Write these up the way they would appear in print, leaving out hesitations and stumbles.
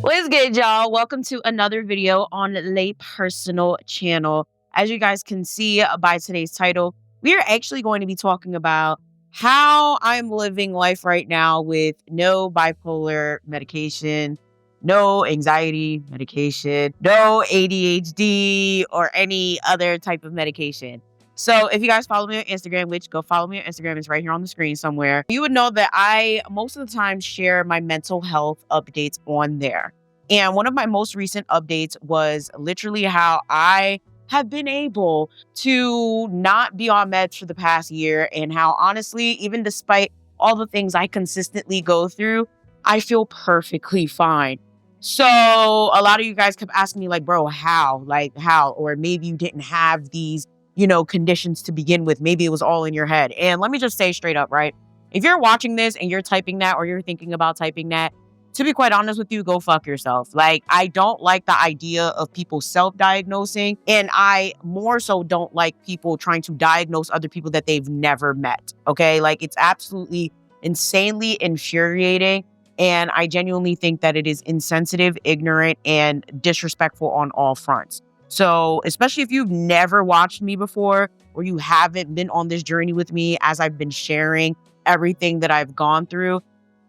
What's good, y'all? Welcome to another video on Lay Personal channel. As you guys can see by today's title, we are actually going to be talking about how I'm living life right now with no bipolar medication, no anxiety medication, no ADHD, or any other type of medication. So if you guys follow me on Instagram, which go follow me on Instagram, it's right here on the screen somewhere, you would know that I most of the time share my mental health updates on there. And one of my most recent updates was literally how I have been able to not be on meds for the past year, and how honestly, even despite all the things I consistently go through, I feel perfectly fine. So a lot of you guys kept asking me like, bro, how? Like how? Or maybe you didn't have these conditions to begin with. Maybe it was all in your head. And let me just say straight up, right? If you're watching this and you're typing that or you're thinking about typing that, to be quite honest with you, go fuck yourself. Like, I don't like the idea of people self-diagnosing, and I more so don't like people trying to diagnose other people that they've never met. Okay? Like, it's absolutely insanely infuriating. And I genuinely think that it is insensitive, ignorant, and disrespectful on all fronts. So, especially if you've never watched me before or you haven't been on this journey with me as I've been sharing everything that I've gone through,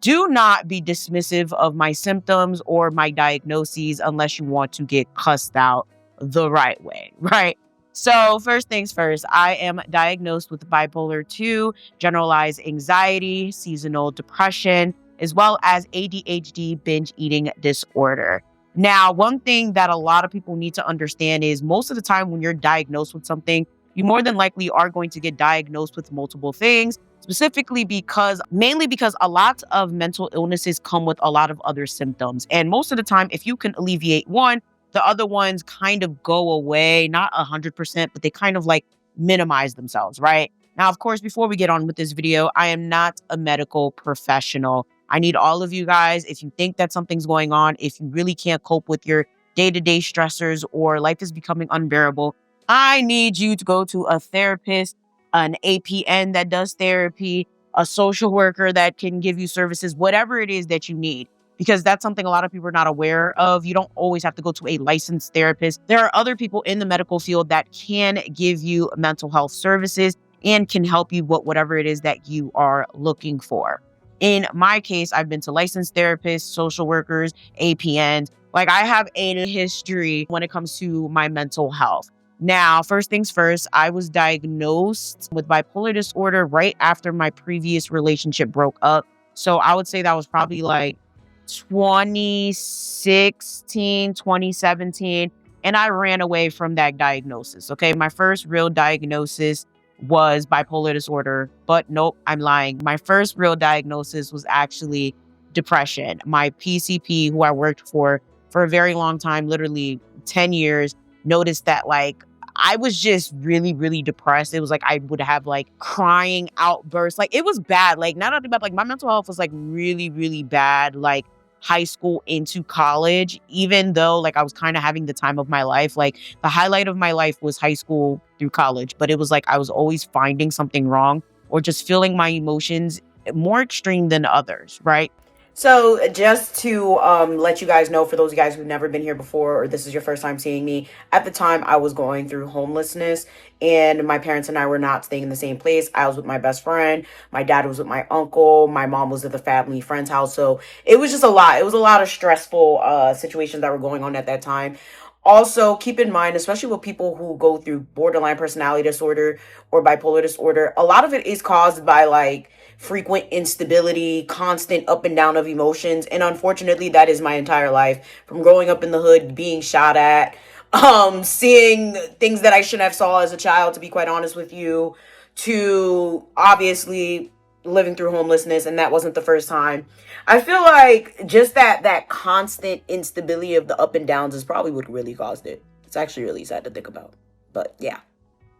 do not be dismissive of my symptoms or my diagnoses unless you want to get cussed out the right way, right? So first things first, I am diagnosed with bipolar 2, generalized anxiety, seasonal depression, as well as ADHD binge eating disorder. Now, one thing that a lot of people need to understand is most of the time when you're diagnosed with something, you more than likely are going to get diagnosed with multiple things, mainly because a lot of mental illnesses come with a lot of other symptoms. And most of the time, if you can alleviate one, the other ones kind of go away, not 100%, but they kind of like minimize themselves, right? Now, of course, before we get on with this video, I am not a medical professional. I need all of you guys, if you think that something's going on, if you really can't cope with your day-to-day stressors or life is becoming unbearable, I need you to go to a therapist, an APN that does therapy, a social worker that can give you services, whatever it is that you need. Because that's something a lot of people are not aware of. You don't always have to go to a licensed therapist. There are other people in the medical field that can give you mental health services and can help you with whatever it is that you are looking for. In my case, I've been to licensed therapists, social workers, APNs. Like, I have a history when it comes to my mental health. Now, first things first, I was diagnosed with bipolar disorder right after my previous relationship broke up. So I would say that was probably like 2016, 2017. And I ran away from that diagnosis. Okay. My first real diagnosis was bipolar disorder, but nope, I'm lying. My first real diagnosis was actually depression. My PCP, who I worked for a very long time, literally 10 years, noticed that like I was just really, really depressed. It was like I would have like crying outbursts. Like, it was bad. Like, not only bad, like my mental health was like really, really bad. Like, high school into college, even though like I was kind of having the time of my life. Like, the highlight of my life was high school through college, but it was like I was always finding something wrong or just feeling my emotions more extreme than others, right? So just to let you guys know, for those of you guys who've never been here before or this is your first time seeing me, at the time I was going through homelessness and my parents and I were not staying in the same place. I was with my best friend. My dad was with my uncle. My mom was at the family friend's house. So it was just a lot. It was a lot of stressful situations that were going on at that time. Also, keep in mind, especially with people who go through borderline personality disorder or bipolar disorder, a lot of it is caused by like frequent instability, constant up and down of emotions. And unfortunately, that is my entire life, from growing up in the hood, being shot at, seeing things that I shouldn't have saw as a child, to be quite honest with you, to obviously living through homelessness. And that wasn't the first time. I feel like just that constant instability of the up and downs is probably what really caused it. It's actually really sad to think about, but yeah.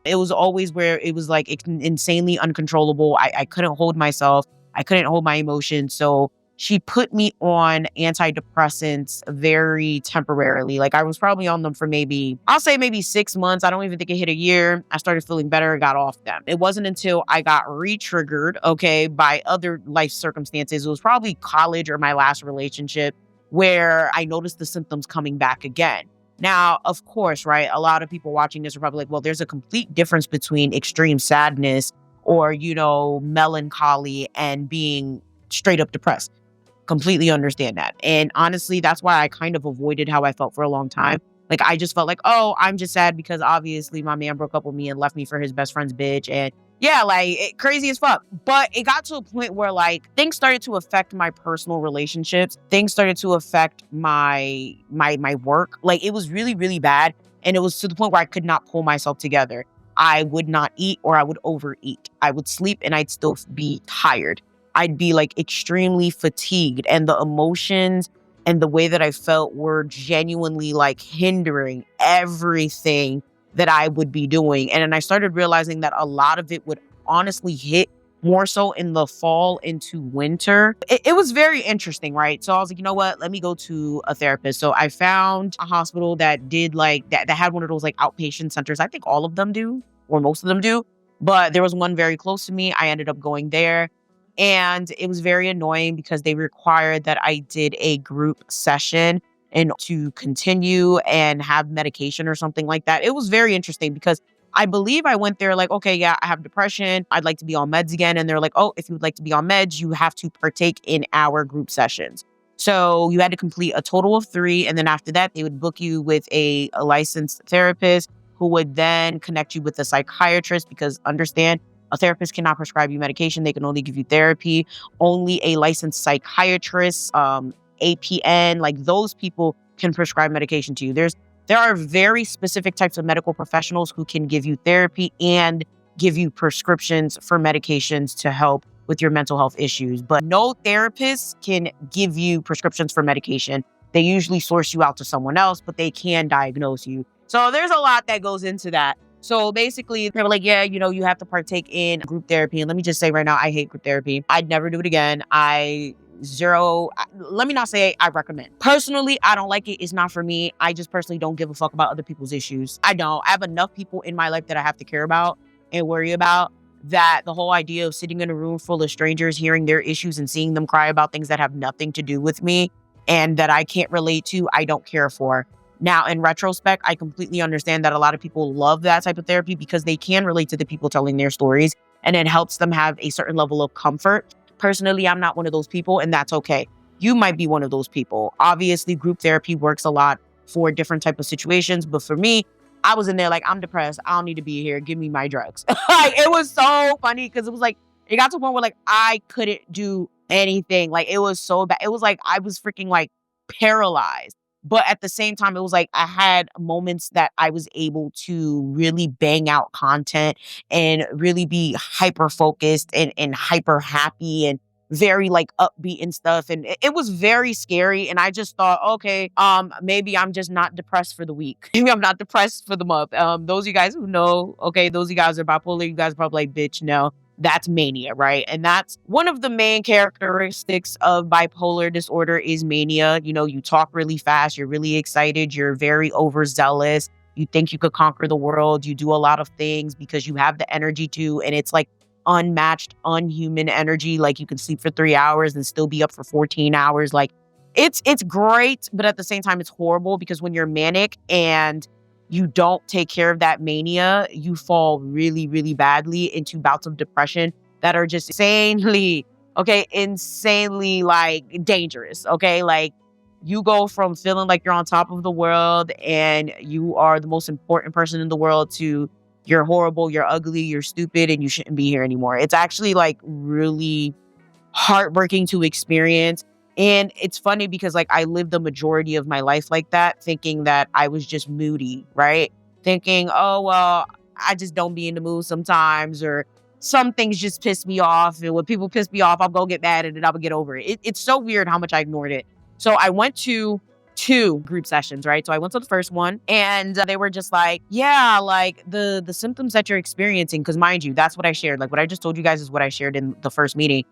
It was always where it was like insanely uncontrollable. I couldn't hold myself. I couldn't hold my emotions. So she put me on antidepressants very temporarily. Like, I was probably on them for I'll say maybe 6 months. I don't even think it hit a year. I started feeling better and got off them. It wasn't until I got re-triggered, okay, by other life circumstances. It was probably college or my last relationship where I noticed the symptoms coming back again. Now, of course, right, a lot of people watching this are probably like, well, there's a complete difference between extreme sadness or, melancholy and being straight up depressed. Completely understand that. And honestly, that's why I kind of avoided how I felt for a long time. Like, I just felt like, oh, I'm just sad because obviously my man broke up with me and left me for his best friend's bitch. And yeah, crazy as fuck. But it got to a point where like things started to affect my personal relationships. Things started to affect my work. Like, it was really, really bad. And it was to the point where I could not pull myself together. I would not eat or I would overeat. I would sleep and I'd still be tired. I'd be like extremely fatigued, and the emotions and the way that I felt were genuinely like hindering everything that I would be doing. And then I started realizing that a lot of it would honestly hit more so in the fall into winter. It was very interesting, right? So I was like, you know what? Let me go to a therapist. So I found a hospital that did that had one of those like outpatient centers. I think all of them do, or most of them do. But there was one very close to me. I ended up going there. And it was very annoying because they required that I did a group session and to continue and have medication or something like that. It was very interesting because I believe I went there like, okay, yeah, I have depression. I'd like to be on meds again. And they're like, oh, if you would like to be on meds, you have to partake in our group sessions. So you had to complete a total of 3. And then after that, they would book you with a licensed therapist who would then connect you with a psychiatrist, because understand, a therapist cannot prescribe you medication. They can only give you therapy. Only a licensed psychiatrist, APN, like those people can prescribe medication to you. There are very specific types of medical professionals who can give you therapy and give you prescriptions for medications to help with your mental health issues. But no therapist can give you prescriptions for medication. They usually source you out to someone else, but they can diagnose you. So there's a lot that goes into that. So basically, they were like, yeah, you have to partake in group therapy. And let me just say right now, I hate group therapy. I'd never do it again. Let me not say I recommend. Personally, I don't like it. It's not for me. I just personally don't give a fuck about other people's issues. I don't. I have enough people in my life that I have to care about and worry about, that the whole idea of sitting in a room full of strangers, hearing their issues and seeing them cry about things that have nothing to do with me and that I can't relate to, I don't care for. Now, in retrospect, I completely understand that a lot of people love that type of therapy because they can relate to the people telling their stories and it helps them have a certain level of comfort. Personally, I'm not one of those people, and that's okay. You might be one of those people. Obviously, group therapy works a lot for different type of situations, but for me, I was in there like, I'm depressed. I don't need to be here. Give me my drugs. Like, it was so funny because it was like, it got to a point where like I couldn't do anything. Like, it was so bad. It was like I was freaking like paralyzed. But at the same time, it was like I had moments that I was able to really bang out content and really be hyper focused and hyper happy and very like upbeat and stuff. And it was very scary. And I just thought, okay, maybe I'm just not depressed for the week. Maybe I'm not depressed for the month. Those of you guys who know, okay, those of you guys are bipolar, you guys are probably like, bitch, no. That's mania, right? And that's one of the main characteristics of bipolar disorder is mania. You talk really fast, you're really excited, you're very overzealous, you think you could conquer the world, you do a lot of things because you have the energy to, and it's like unmatched, unhuman energy. Like, you can sleep for 3 hours and still be up for 14 hours. Like, it's great, but at the same time, it's horrible because when you're manic and you don't take care of that mania, you fall really, really badly into bouts of depression that are just insanely like dangerous. Okay. Like, you go from feeling like you're on top of the world and you are the most important person in the world to you're horrible, you're ugly, you're stupid, and you shouldn't be here anymore. It's actually like really heartbreaking to experience. And it's funny because like I lived the majority of my life like that, thinking that I was just moody, right? Thinking, oh, well, I just don't be in the mood sometimes, or some things just piss me off. And when people piss me off, I'll go get mad and then I'll get over it. It's so weird how much I ignored it. So I went to 2 group sessions, right? So I went to the first one and they were just like, yeah, like the symptoms that you're experiencing, because mind you, that's what I shared. Like, what I just told you guys is what I shared in the first meeting.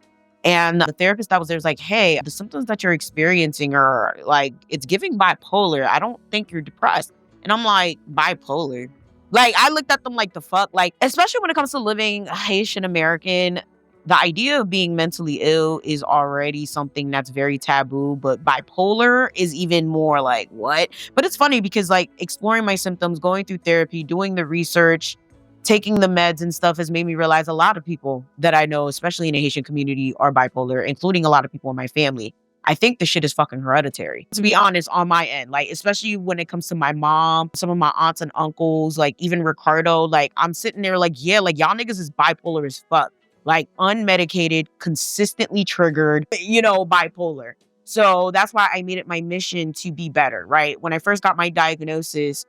And the therapist that was there was like, hey, the symptoms that you're experiencing are like, it's giving bipolar. I don't think you're depressed. And I'm like, bipolar? Like, I looked at them like, the fuck? Like, especially when it comes to living Haitian American, The idea of being mentally ill is already something that's very taboo, but bipolar is even more like, what? But it's funny because like exploring my symptoms, going through therapy, doing the research, taking the meds and stuff has made me realize a lot of people that I know, especially in the Haitian community, are bipolar, including a lot of people in my family. I think the shit is fucking hereditary, to be honest, on my end. Like, especially when it comes to my mom, some of my aunts and uncles, like even Ricardo, like I'm sitting there like, yeah, like y'all niggas is bipolar as fuck. Like unmedicated, consistently triggered, bipolar. So that's why I made it my mission to be better, right? When I first got my diagnosis,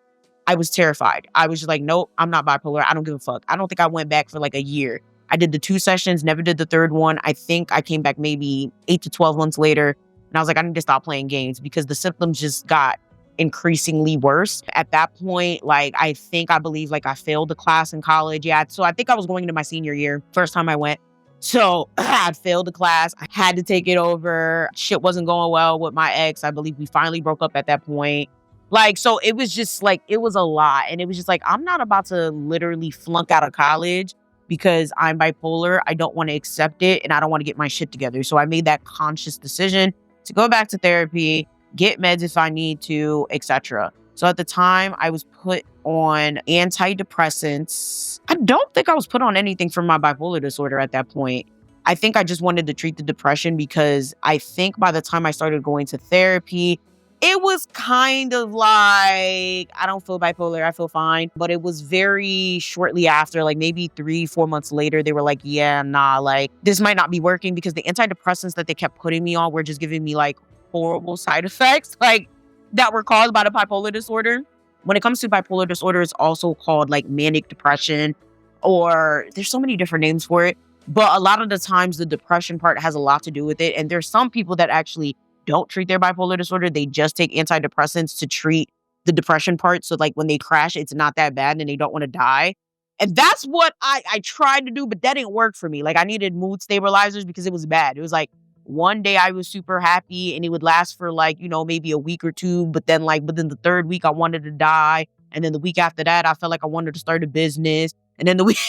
I was terrified. I was just like, nope, I'm not bipolar. I don't give a fuck. I don't think I went back for like a year. I did the 2 sessions, never did the third one. I think I came back maybe 8 to 12 months later. And I was like, I need to stop playing games because the symptoms just got increasingly worse. At that point, like, I believe like I failed the class in college. Yeah. So I think I was going into my senior year, first time I went. So I failed the class. I had to take it over. Shit wasn't going well with my ex. I believe we finally broke up at that point. Like, so it was just like, it was a lot. And it was just like, I'm not about to literally flunk out of college because I'm bipolar. I don't want to accept it and I don't want to get my shit together. So I made that conscious decision to go back to therapy, get meds if I need to, etc. So at the time, I was put on antidepressants. I don't think I was put on anything for my bipolar disorder at that point. I think I just wanted to treat the depression because I think by the time I started going to therapy, it was kind of like, I don't feel bipolar, I feel fine. But it was very shortly after, like maybe 3-4 months later, they were like, yeah, nah, like this might not be working because the antidepressants that they kept putting me on were just giving me like horrible side effects, like that were caused by the bipolar disorder. When it comes to bipolar disorder, it's also called like manic depression, or there's so many different names for it. But a lot of the times the depression part has a lot to do with it. And there's some people that actually don't treat their bipolar disorder. They just take antidepressants to treat the depression part. So like when they crash, it's not that bad and they don't want to die. And that's what I tried to do, but that didn't work for me. Like I needed mood stabilizers because it was bad. It was like one day I was super happy and it would last for like, maybe a week or two. But then like within the third week, I wanted to die. And then the week after that, I felt like I wanted to start a business. And then the week,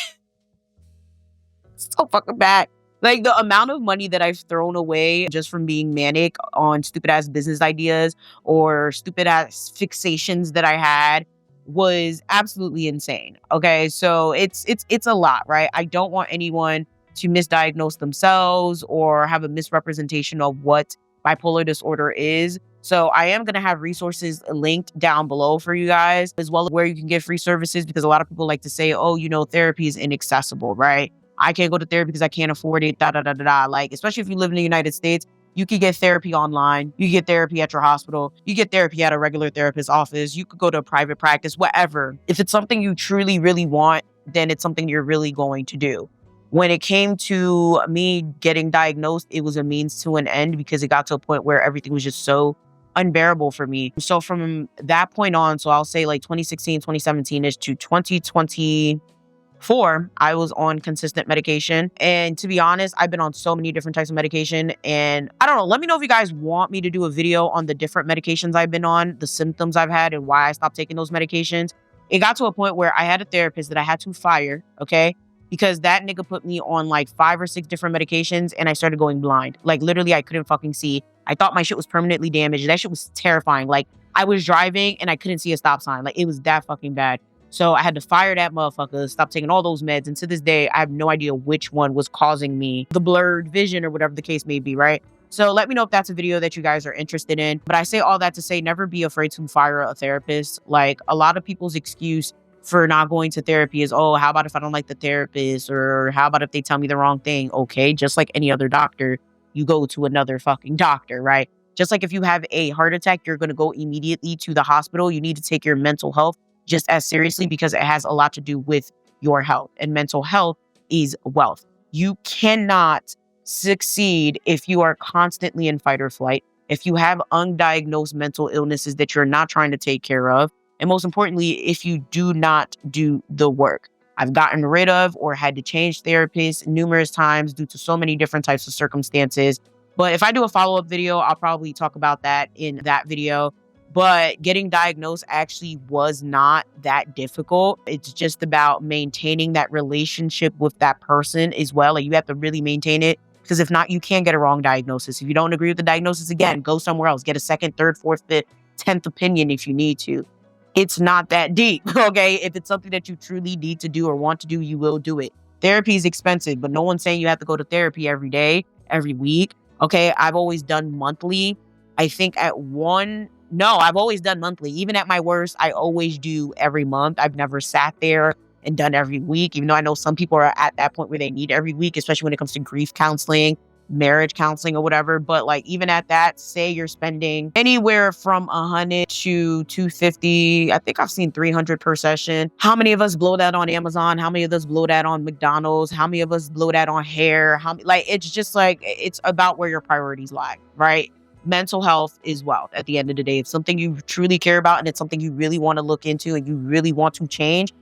so fucking bad. Like the amount of money that I've thrown away just from being manic on stupid ass business ideas or stupid ass fixations that I had was absolutely insane. Okay. So it's a lot, right? I don't want anyone to misdiagnose themselves or have a misrepresentation of what bipolar disorder is. So I am going to have resources linked down below for you guys, as well as where you can get free services, because a lot of people like to say, oh, therapy is inaccessible, right? I can't go to therapy because I can't afford it, da, da, da, da, da. Like, especially if you live in the United States, you could get therapy online. You get therapy at your hospital. You get therapy at a regular therapist's office. You could go to a private practice, whatever. If it's something you truly, really want, then it's something you're really going to do. When it came to me getting diagnosed, it was a means to an end because it got to a point where everything was just so unbearable for me. So from that point on, so I'll say like 2016, 2017-ish to 2024, I was on consistent medication. And to be honest, I've been on so many different types of medication. And I don't know, let me know if you guys want me to do a video on the different medications I've been on, the symptoms I've had, and why I stopped taking those medications. It got to a point where I had a therapist that I had to fire, okay? Because that nigga put me on like 5 or 6 different medications and I started going blind. Like literally, I couldn't fucking see. I thought my shit was permanently damaged. That shit was terrifying. Like I was driving and I couldn't see a stop sign. Like it was that fucking bad. So I had to fire that motherfucker, stop taking all those meds. And to this day, I have no idea which one was causing me the blurred vision or whatever the case may be, right? So let me know if that's a video that you guys are interested in. But I say all that to say, never be afraid to fire a therapist. Like a lot of people's excuse for not going to therapy is, oh, how about if I don't like the therapist? Or how about if they tell me the wrong thing? Okay, just like any other doctor, you go to another fucking doctor, right? Just like if you have a heart attack, you're going to go immediately to the hospital. You need to take your mental health just as seriously because it has a lot to do with your health. And mental health is wealth. You cannot succeed if you are constantly in fight or flight, if you have undiagnosed mental illnesses that you're not trying to take care of, and most importantly, if you do not do the work. I've gotten rid of or had to change therapists numerous times due to so many different types of circumstances. But if I do a follow-up video, I'll probably talk about that in that video. But getting diagnosed actually was not that difficult. It's just about maintaining that relationship with that person as well. Like, you have to really maintain it, because if not, you can get a wrong diagnosis. If you don't agree with the diagnosis, again, go somewhere else. Get a second, third, fourth, fifth, 10th opinion if you need to. It's not that deep, okay? If it's something that you truly need to do or want to do, you will do it. Therapy is expensive, but no one's saying you have to go to therapy every day, every week. Okay, I've always done monthly. I think I've always done monthly. Even at my worst, I always do every month. I've never sat there and done every week, even though I know some people are at that point where they need every week, especially when it comes to grief counseling, marriage counseling, or whatever. But like, even at that, say you're spending anywhere from 100 to 250. I think I've seen 300 per session. How many of us blow that on Amazon? How many of us blow that on McDonald's? How many of us blow that on hair? It's just like, it's about where your priorities lie, right? Mental health is wealth at the end of the day. If something you truly care about and it's something you really want to look into and you really want to change,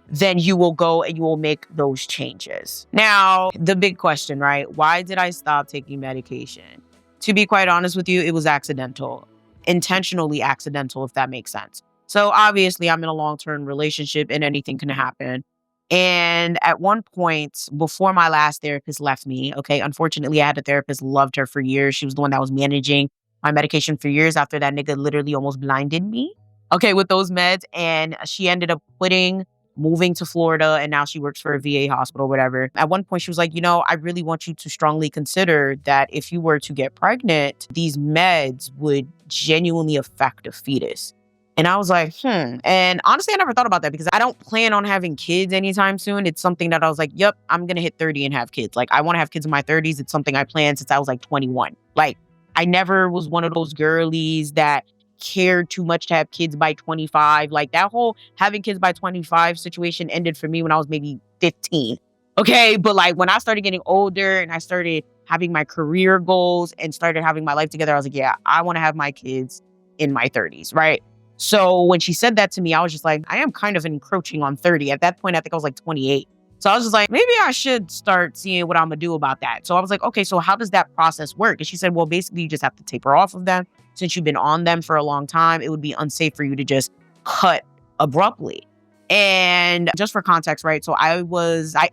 then you will go and you will make those changes. Now, the big question, right? Why did I stop taking medication? To be quite honest with you, it was accidental. Intentionally accidental, if that makes sense. So obviously, I'm in a long-term relationship and anything can happen. And at one point, before my last therapist left me, okay, unfortunately, I had a therapist, loved her for years. She was the one that was managing my medication for years. After that nigga literally almost blinded me, okay, with those meds. And she ended up quitting, moving to Florida, and now she works for a VA hospital, whatever. At one point, she was like, I really want you to strongly consider that if you were to get pregnant, these meds would genuinely affect a fetus. And I was like, And honestly, I never thought about that because I don't plan on having kids anytime soon. It's something that I was like, yep, I'm going to hit 30 and have kids. Like, I want to have kids in my 30s. It's something I planned since I was like 21. Like, I never was one of those girlies that cared too much to have kids by 25. Like, that whole having kids by 25 situation ended for me when I was maybe 15. Okay. But like, when I started getting older and I started having my career goals and started having my life together, I was like, yeah, I want to have my kids in my 30s. Right. So when she said that to me, I was just like, I am kind of encroaching on 30. At that point, I think I was like 28. So I was just like, maybe I should start seeing what I'm going to do about that. So I was like, okay, so how does that process work? And she said, well, basically, you just have to taper off of them. Since you've been on them for a long time, it would be unsafe for you to just cut abruptly. And just for context, right? So I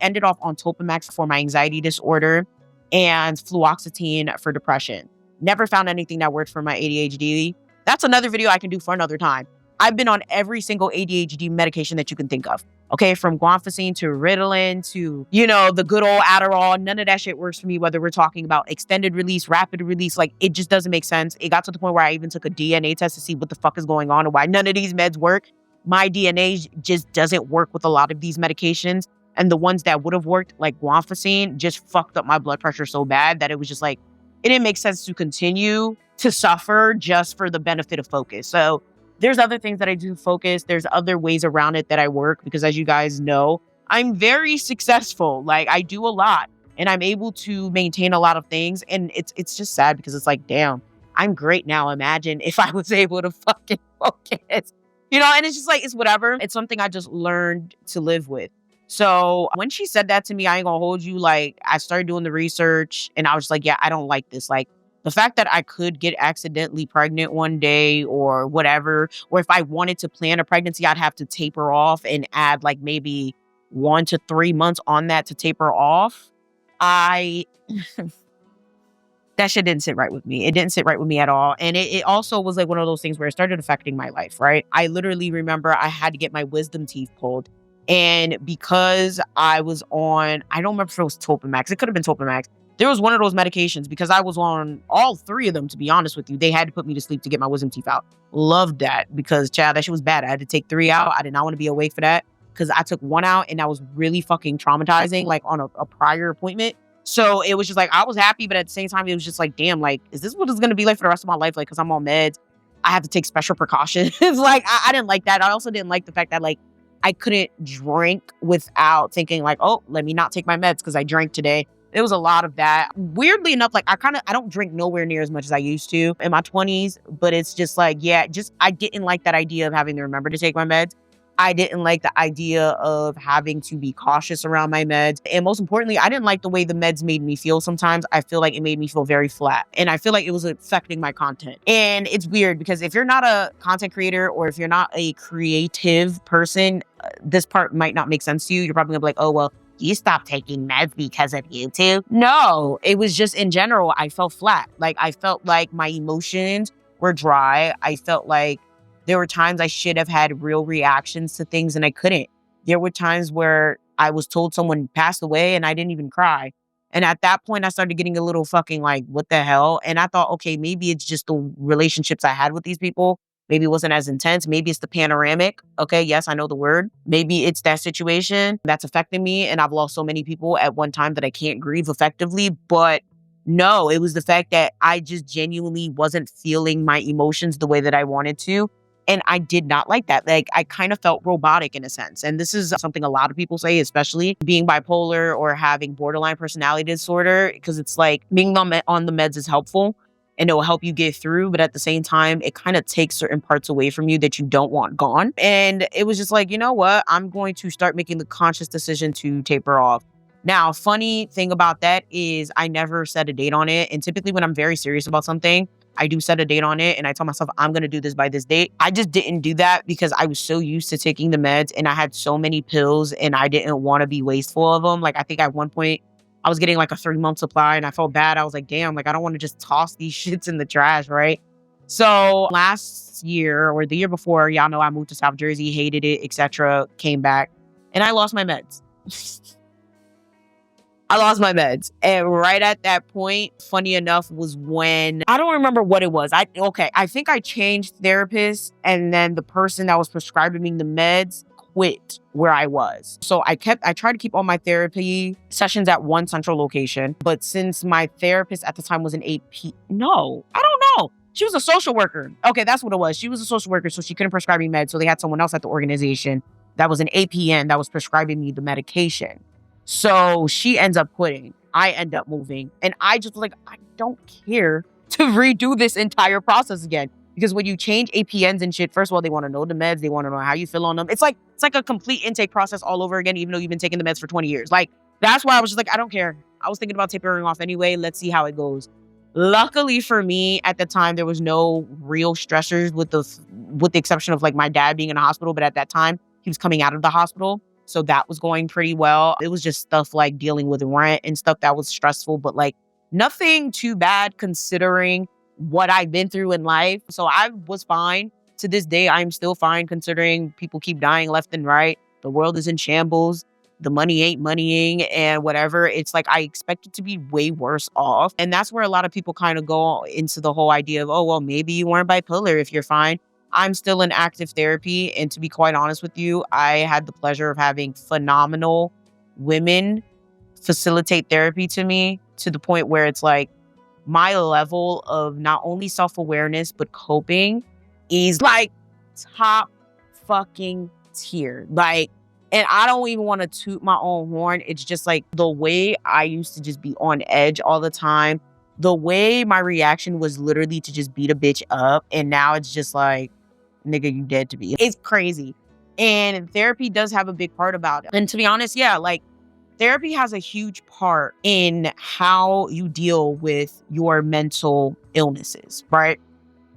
ended off on Topamax for my anxiety disorder and fluoxetine for depression. Never found anything that worked for my ADHD. That's another video I can do for another time. I've been on every single ADHD medication that you can think of. Okay, from guanfacine to Ritalin to, the good old Adderall. None of that shit works for me, whether we're talking about extended release, rapid release. Like, it just doesn't make sense. It got to the point where I even took a DNA test to see what the fuck is going on and why none of these meds work. My DNA just doesn't work with a lot of these medications. And the ones that would have worked, like guanfacine, just fucked up my blood pressure so bad that it was just like, it didn't make sense to continue to suffer just for the benefit of focus. So there's other things that I do focus. There's other ways around it that I work because, as you guys know, I'm very successful. Like, I do a lot and I'm able to maintain a lot of things. And it's just sad because it's like, damn, I'm great now. Imagine if I was able to fucking focus, and it's just like, it's whatever. It's something I just learned to live with. So when she said that to me, I ain't gonna hold you. Like, I started doing the research and I was like, yeah, I don't like this. Like, the fact that I could get accidentally pregnant one day or whatever, or if I wanted to plan a pregnancy, I'd have to taper off and add like maybe 1 to 3 months on that to taper off. That shit didn't sit right with me. It didn't sit right with me at all. And it also was like one of those things where it started affecting my life, right? I literally remember I had to get my wisdom teeth pulled. And because I was on, I don't remember if it was Topamax. It could have been Topamax. There was one of those medications because I was on all 3 of them, to be honest with you. They had to put me to sleep to get my wisdom teeth out. Loved that because, child, that shit was bad. I had to take 3 out. I did not want to be awake for that because I took 1 out and that was really fucking traumatizing, like on a prior appointment. So it was just like, I was happy, but at the same time, it was just like, damn, like, is this what it's going to be like for the rest of my life? Like, because I'm on meds, I have to take special precautions. Like, I didn't like that. I also didn't like the fact that, like, I couldn't drink without thinking like, oh, let me not take my meds because I drank today. There was a lot of that. Weirdly enough, like I don't drink nowhere near as much as I used to in my 20s, but it's just like, I didn't like that idea of having to remember to take my meds. I didn't like the idea of having to be cautious around my meds. And most importantly, I didn't like the way the meds made me feel sometimes. I feel like it made me feel very flat. And I feel like it was affecting my content. And it's weird because if you're not a content creator or if you're not a creative person, this part might not make sense to you. You're probably gonna be like, oh, well, you stopped taking meds because of YouTube. No, it was just in general, I felt flat. Like I felt like my emotions were dry. I felt like there were times I should have had real reactions to things and I couldn't. There were times where I was told someone passed away and I didn't even cry. And at that point, I started getting a little fucking like, what the hell? And I thought, okay, maybe it's just the relationships I had with these people. Maybe it wasn't as intense. Maybe it's the panoramic. Okay, yes, I know the word. Maybe it's that situation that's affecting me. And I've lost so many people at one time that I can't grieve effectively. But no, it was the fact that I just genuinely wasn't feeling my emotions the way that I wanted to. And I did not like that. Like, I kind of felt robotic in a sense. And this is something a lot of people say, especially being bipolar or having borderline personality disorder, because it's like being on the meds is helpful and it will help you get through. But at the same time, it kind of takes certain parts away from you that you don't want gone. And it was just like, you know what? I'm going to start making the conscious decision to taper off. Now, funny thing about that is I never set a date on it. And typically when I'm very serious about something, I do set a date on it and I tell myself I'm going to do this by this date. I just didn't do that because I was so used to taking the meds and I had so many pills and I didn't want to be wasteful of them. Like I think at one point I was getting like a 3-month supply and I felt bad. I was like, damn, like I don't want to just toss these shits in the trash, right? So last year or the year before, y'all know I moved to South Jersey, hated it, etc. Came back and I lost my meds. I lost my meds. And right at that point, funny enough, was when, I don't remember what it was. I think I changed therapists and then the person that was prescribing me the meds quit where I was. So I tried to keep all my therapy sessions at one central location. But since my therapist at the time was an AP, no, I don't know. She was a social worker. Okay, that's what it was. She was a social worker, so she couldn't prescribe me meds. So they had someone else at the organization that was an APN that was prescribing me the medication. So she ends up quitting. I end up moving. And I just was like, I don't care to redo this entire process again. Because when you change APNs and shit, first of all, they want to know the meds. They want to know how you feel on them. It's like a complete intake process all over again, even though you've been taking the meds for 20 years. Like, that's why I was just like, I don't care. I was thinking about tapering off anyway. Let's see how it goes. Luckily for me, at the time, there was no real stressors with the exception of like my dad being in the hospital. But at that time, he was coming out of the hospital. So that was going pretty well. It was just stuff like dealing with rent and stuff that was stressful, but like nothing too bad considering what I've been through in life. So I was fine. To this day, I'm still fine considering people keep dying left and right. The world is in shambles. The money ain't moneying and whatever. It's like I expect it to be way worse off. And that's where a lot of people kind of go into the whole idea of, oh, well, maybe you weren't bipolar if you're fine. I'm still in active therapy. And to be quite honest with you, I had the pleasure of having phenomenal women facilitate therapy to me to the point where it's like my level of not only self-awareness, but coping is like top fucking tier. Like, and I don't even want to toot my own horn. It's just like the way I used to just be on edge all the time. The way my reaction was literally to just beat a bitch up. And now it's just like, nigga, you dead to me. It's crazy. And therapy does have a big part about it. And to be honest, yeah, like therapy has a huge part in how you deal with your mental illnesses, right?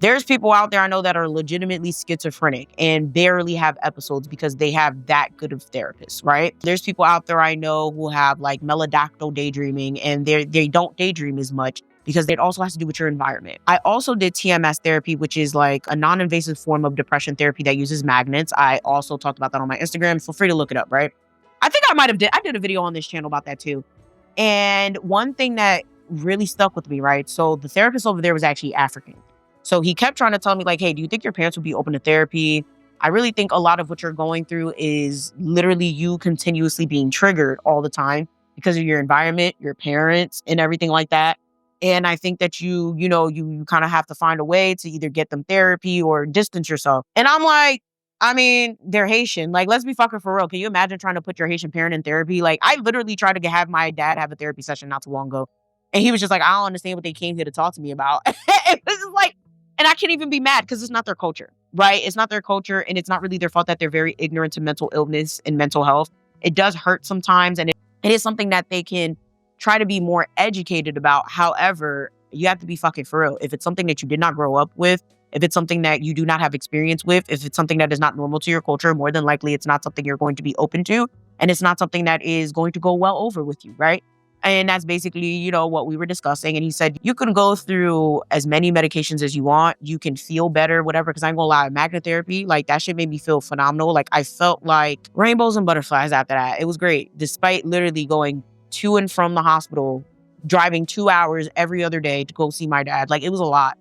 There's people out there I know that are legitimately schizophrenic and barely have episodes because they have that good of therapists, right? There's people out there I know who have like melodactyl daydreaming and they don't daydream as much because it also has to do with your environment. I also did TMS therapy, which is like a non-invasive form of depression therapy that uses magnets. I also talked about that on my Instagram. Feel free to look it up, right? I think I did a video on this channel about that too. And one thing that really stuck with me, right? So the therapist over there was actually African. So he kept trying to tell me like, hey, do you think your parents would be open to therapy? I really think a lot of what you're going through is literally you continuously being triggered all the time because of your environment, your parents, and everything like that. And I think that you kind of have to find a way to either get them therapy or distance yourself. And I'm like, I mean, they're Haitian. Like, let's be fucking for real. Can you imagine trying to put your Haitian parent in therapy? Like, I literally tried to have my dad have a therapy session not too long ago. And he was just like, I don't understand what they came here to talk to me about. It was just like, and I can't even be mad because it's not their culture. right? It's not their culture, and it's not really their fault that they're very ignorant to mental illness and mental health. It does hurt sometimes, and it is something that they can try to be more educated about. However, you have to be fucking for real. If it's something that you did not grow up with, if it's something that you do not have experience with, if it's something that is not normal to your culture, more than likely it's not something you're going to be open to, and it's not something that is going to go well over with you, right? And that's basically, what we were discussing. And he said, you can go through as many medications as you want. You can feel better, whatever. Cause I ain't gonna lie, magnet therapy, like that shit made me feel phenomenal. Like I felt like rainbows and butterflies after that. It was great. Despite literally going to and from the hospital, driving 2 hours every other day to go see my dad. Like it was a lot.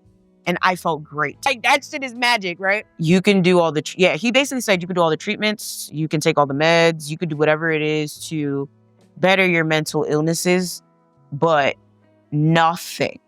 And I felt great. Like that shit is magic, right? You can do all the, he basically said you can do all the treatments. You can take all the meds. You can do whatever it is to better your mental illnesses, but nothing,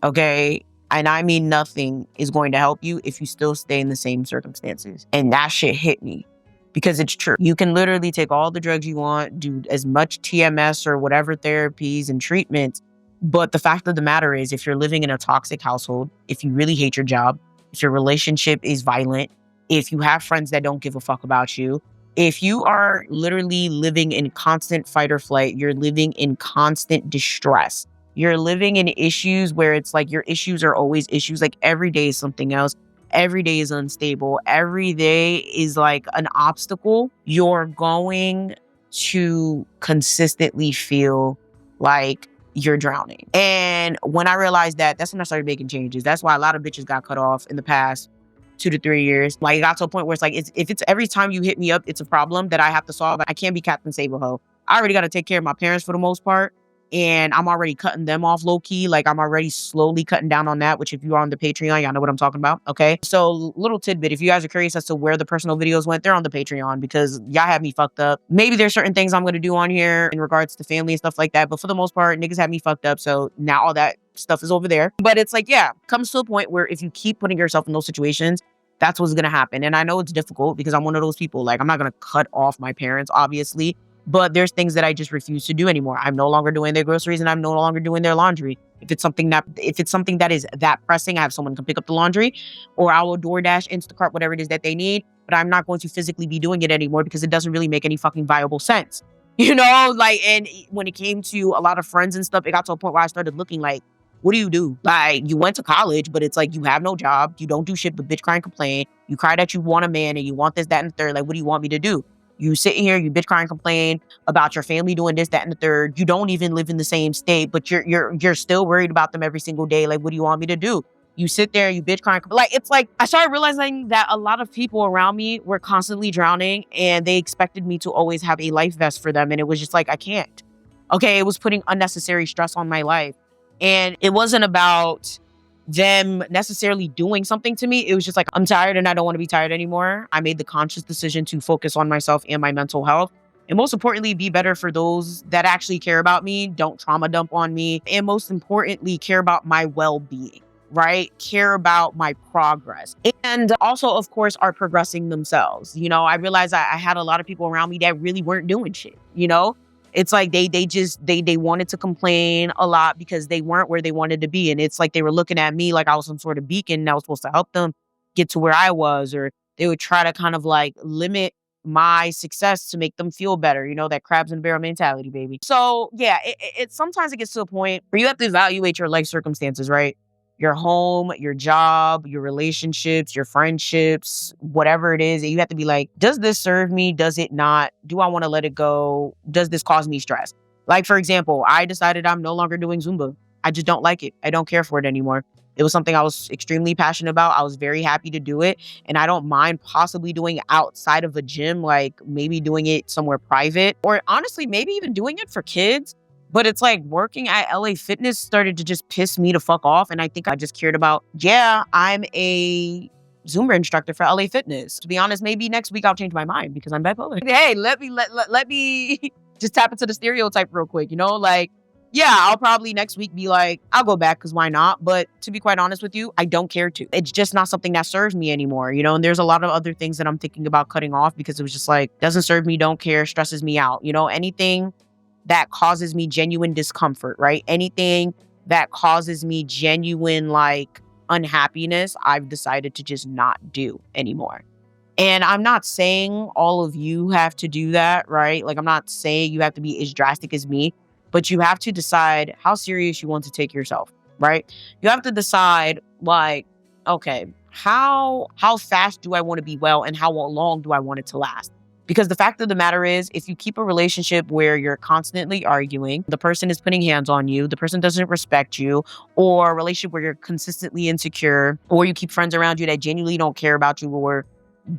okay? And I mean nothing is going to help you if you still stay in the same circumstances. And that shit hit me because it's true. You can literally take all the drugs you want, do as much TMS or whatever therapies and treatments. But the fact of the matter is, if you're living in a toxic household, if you really hate your job, if your relationship is violent, if you have friends that don't give a fuck about you, if you are literally living in constant fight or flight, you're living in constant distress. You're living in issues where it's like your issues are always issues. Like every day is something else. Every day is unstable. Every day is like an obstacle. You're going to consistently feel like you're drowning. And when I realized that, that's when I started making changes. That's why a lot of bitches got cut off in the past 2 to 3 years. Like it got to a point where it's like, if it's every time you hit me up, it's a problem that I have to solve. I can't be Captain Save-A-Ho. I already got to take care of my parents for the most part. And I'm already cutting them off low key. Like I'm already slowly cutting down on that, which if you are on the Patreon, y'all know what I'm talking about. Okay. So little tidbit, if you guys are curious as to where the personal videos went, they're on the Patreon because y'all have me fucked up. Maybe there's certain things I'm going to do on here in regards to family and stuff like that. But for the most part, niggas have me fucked up. So now all that stuff is over there. But it's like, comes to a point where if you keep putting yourself in those situations, that's what's going to happen. And I know it's difficult because I'm one of those people. Like I'm not going to cut off my parents, obviously. But there's things that I just refuse to do anymore. I'm no longer doing their groceries and I'm no longer doing their laundry. If it's something that is that pressing, I have someone come pick up the laundry, or I will DoorDash, Instacart, whatever it is that they need. But I'm not going to physically be doing it anymore because it doesn't really make any fucking viable sense. And when it came to a lot of friends and stuff, it got to a point where I started looking like, what do you do? Like you went to college, but it's like you have no job. You don't do shit but bitch cry and complain. You cry that you want a man and you want this, that, and the third. Like, what do you want me to do? You sit here, you bitch cry and complain about your family doing this, that, and the third. You don't even live in the same state, but you're still worried about them every single day. Like, what do you want me to do? You sit there, you bitch cry and complain. Like, it's like, I started realizing that a lot of people around me were constantly drowning and they expected me to always have a life vest for them. And it was just like, I can't. Okay, it was putting unnecessary stress on my life. And it wasn't about them necessarily doing something to me. It was just like, I'm tired and I don't want to be tired anymore. I made the conscious decision to focus on myself and my mental health. And most importantly, be better for those that actually care about me, don't trauma dump on me. And most importantly, care about my well-being, right? Care about my progress. And also, of course, are progressing themselves. I realized I had a lot of people around me that really weren't doing shit, It's like they wanted to complain a lot because they weren't where they wanted to be. And it's like they were looking at me like I was some sort of beacon and I was supposed to help them get to where I was, or they would try to kind of like limit my success to make them feel better. That crabs in a barrel mentality, baby. So it sometimes it gets to a point where you have to evaluate your life circumstances, right? Your home, your job, your relationships, your friendships, whatever it is. You have to be like, does this serve me? Does it not? Do I want to let it go? Does this cause me stress? Like, for example, I decided I'm no longer doing Zumba. I just don't like it. I don't care for it anymore. It was something I was extremely passionate about. I was very happy to do it. And I don't mind possibly doing it outside of a gym, like maybe doing it somewhere private, or honestly, maybe even doing it for kids. But it's like working at LA Fitness started to just piss me the fuck off. And I think I just cared about, I'm a Zumba instructor for LA Fitness. To be honest, maybe next week I'll change my mind because I'm bipolar. Hey, let me just tap into the stereotype real quick, I'll probably next week be like, I'll go back because why not? But to be quite honest with you, I don't care to. It's just not something that serves me anymore, and there's a lot of other things that I'm thinking about cutting off because it was just like, doesn't serve me, don't care, stresses me out, anything that causes me genuine discomfort, right? Anything that causes me genuine, like, unhappiness I've decided to just not do anymore. And I'm not saying all of you have to do that, right? Like, I'm not saying you have to be as drastic as me, but you have to decide how serious you want to take yourself, right? You have to decide, like, okay, how fast do I want to be well, and how long do I want it to last? Because the fact of the matter is, if you keep a relationship where you're constantly arguing, the person is putting hands on you, the person doesn't respect you, or a relationship where you're consistently insecure, or you keep friends around you that genuinely don't care about you, or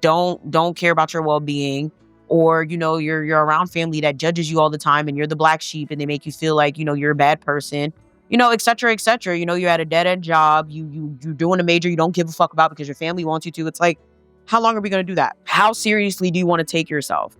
don't care about your well-being, or you're around family that judges you all the time and you're the black sheep and they make you feel like you're a bad person, et cetera, et cetera. You're at a dead-end job, you're doing a major you don't give a fuck about because your family wants you to. It's like, how long are we going to do that? How seriously do you want to take yourself?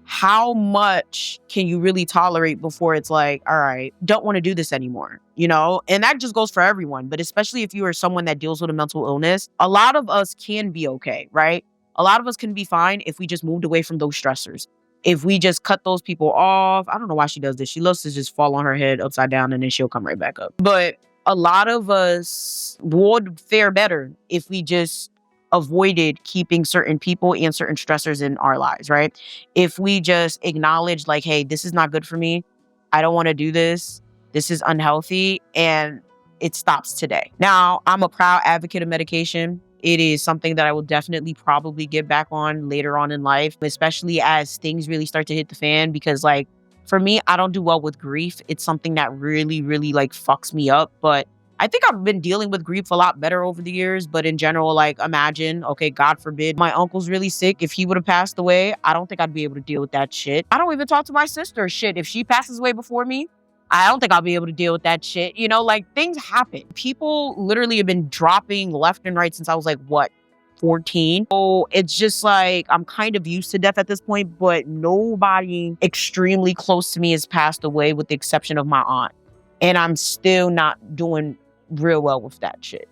How much can you really tolerate before it's like, all right, don't want to do this anymore, And that just goes for everyone, but especially if you are someone that deals with a mental illness, a lot of us can be okay, right? A lot of us can be fine if we just moved away from those stressors. If we just cut those people off. I don't know why she does this. She loves to just fall on her head upside down and then she'll come right back up. But a lot of us would fare better if we just avoided keeping certain people and certain stressors in our lives, right? If we just acknowledge, like, hey, this is not good for me. I don't want to do this. This is unhealthy. And it stops today. Now, I'm a proud advocate of medication. It is something that I will definitely probably get back on later on in life, especially as things really start to hit the fan. Because, like, for me, I don't do well with grief. It's something that really, really, like, fucks me up. But I think I've been dealing with grief a lot better over the years. But in general, like, imagine, okay, God forbid, my uncle's really sick. If he would have passed away, I don't think I'd be able to deal with that shit. I don't even talk to my sister. Shit, if she passes away before me, I don't think I'll be able to deal with that shit. Like, things happen. People literally have been dropping left and right since I was like, what, 14? So it's just like, I'm kind of used to death at this point, but nobody extremely close to me has passed away with the exception of my aunt. And I'm still not doing real well with that shit,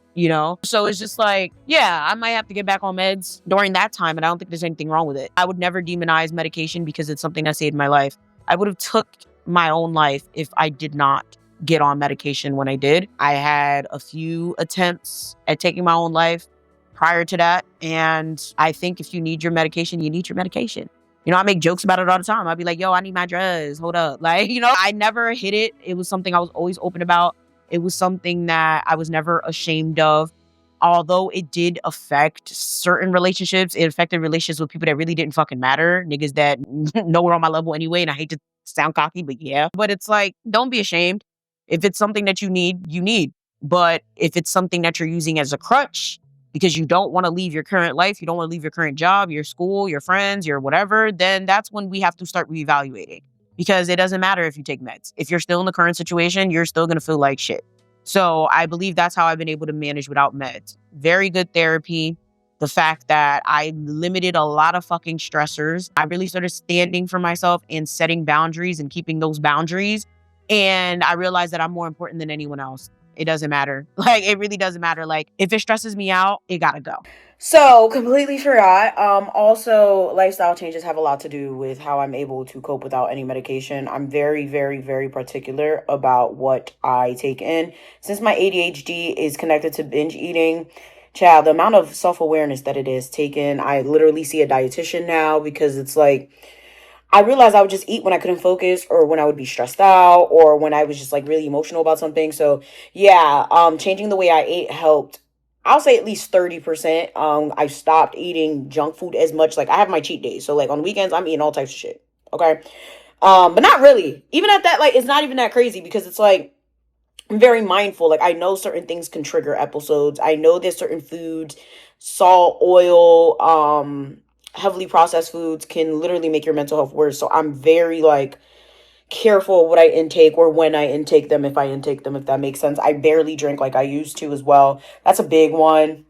So it's just like, yeah, I might have to get back on meds during that time. And I don't think there's anything wrong with it. I would never demonize medication because it's something that saved my life. I would have took my own life if I did not get on medication when I did. I had a few attempts at taking my own life prior to that. And I think if you need your medication, you need your medication. I make jokes about it all the time. I'd be like, yo, I need my drugs. Hold up. Like, I never hid it. It was something I was always open about. It was something that I was never ashamed of. Although it did affect certain relationships, it affected relationships with people that really didn't fucking matter. Niggas that nowhere on my level anyway. And I hate to sound cocky, but yeah. But it's like, don't be ashamed. If it's something that you need, you need. But if it's something that you're using as a crutch because you don't want to leave your current life, you don't want to leave your current job, your school, your friends, your whatever, then that's when we have to start reevaluating. Because it doesn't matter if you take meds. If you're still in the current situation, you're still going to feel like shit. So I believe that's how I've been able to manage without meds. Very good therapy. The fact that I limited a lot of fucking stressors. I really started standing for myself and setting boundaries and keeping those boundaries. And I realized that I'm more important than anyone else. It doesn't matter. Like, it really doesn't matter. Like, if it stresses me out, it gotta go. So, completely forgot. Also, lifestyle changes have a lot to do with how I'm able to cope without any medication. I'm very, very, very particular about what I take in. Since my ADHD is connected to binge eating, child, the amount of self-awareness that it is taken, I literally see a dietitian now because it's like, I realized I would just eat when I couldn't focus or when I would be stressed out or when I was just like really emotional about something. So yeah, changing the way I ate helped. I'll say at least 30%. I stopped eating junk food as much. Like, I have my cheat days. So like on weekends, I'm eating all types of shit. Okay. But not really. Even at that, like, it's not even that crazy because it's like, I'm very mindful. Like, I know certain things can trigger episodes. I know there's certain foods, salt, oil, heavily processed foods can literally make your mental health worse. So I'm very like careful what I intake or when I intake them, if I intake them, if that makes sense. I barely drink like I used to as well. That's a big one.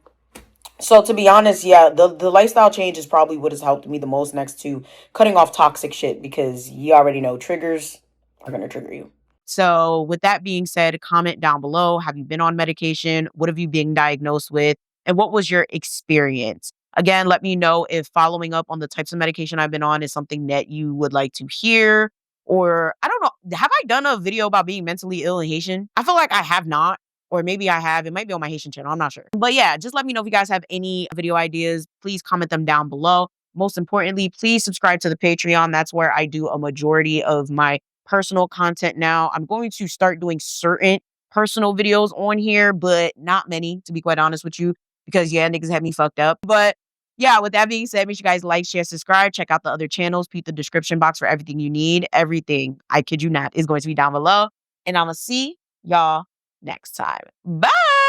So to be honest, yeah, the lifestyle change is probably what has helped me the most next to cutting off toxic shit because you already know triggers are going to trigger you. So with that being said, comment down below. Have you been on medication? What have you been diagnosed with? And what was your experience? Again, let me know if following up on the types of medication I've been on is something that you would like to hear. Or I don't know, have I done a video about being mentally ill in Haitian? I feel like I have not. Or maybe I have. It might be on my Haitian channel. I'm not sure. But yeah, just let me know if you guys have any video ideas. Please comment them down below. Most importantly, please subscribe to the Patreon. That's where I do a majority of my personal content now. I'm going to start doing certain personal videos on here, but not many, to be quite honest with you, because yeah, niggas had me fucked up. But yeah, with that being said, make sure you guys like, share, subscribe, check out the other channels, peep the description box for everything you need. Everything, I kid you not, is going to be down below. And I'm going to see y'all next time. Bye.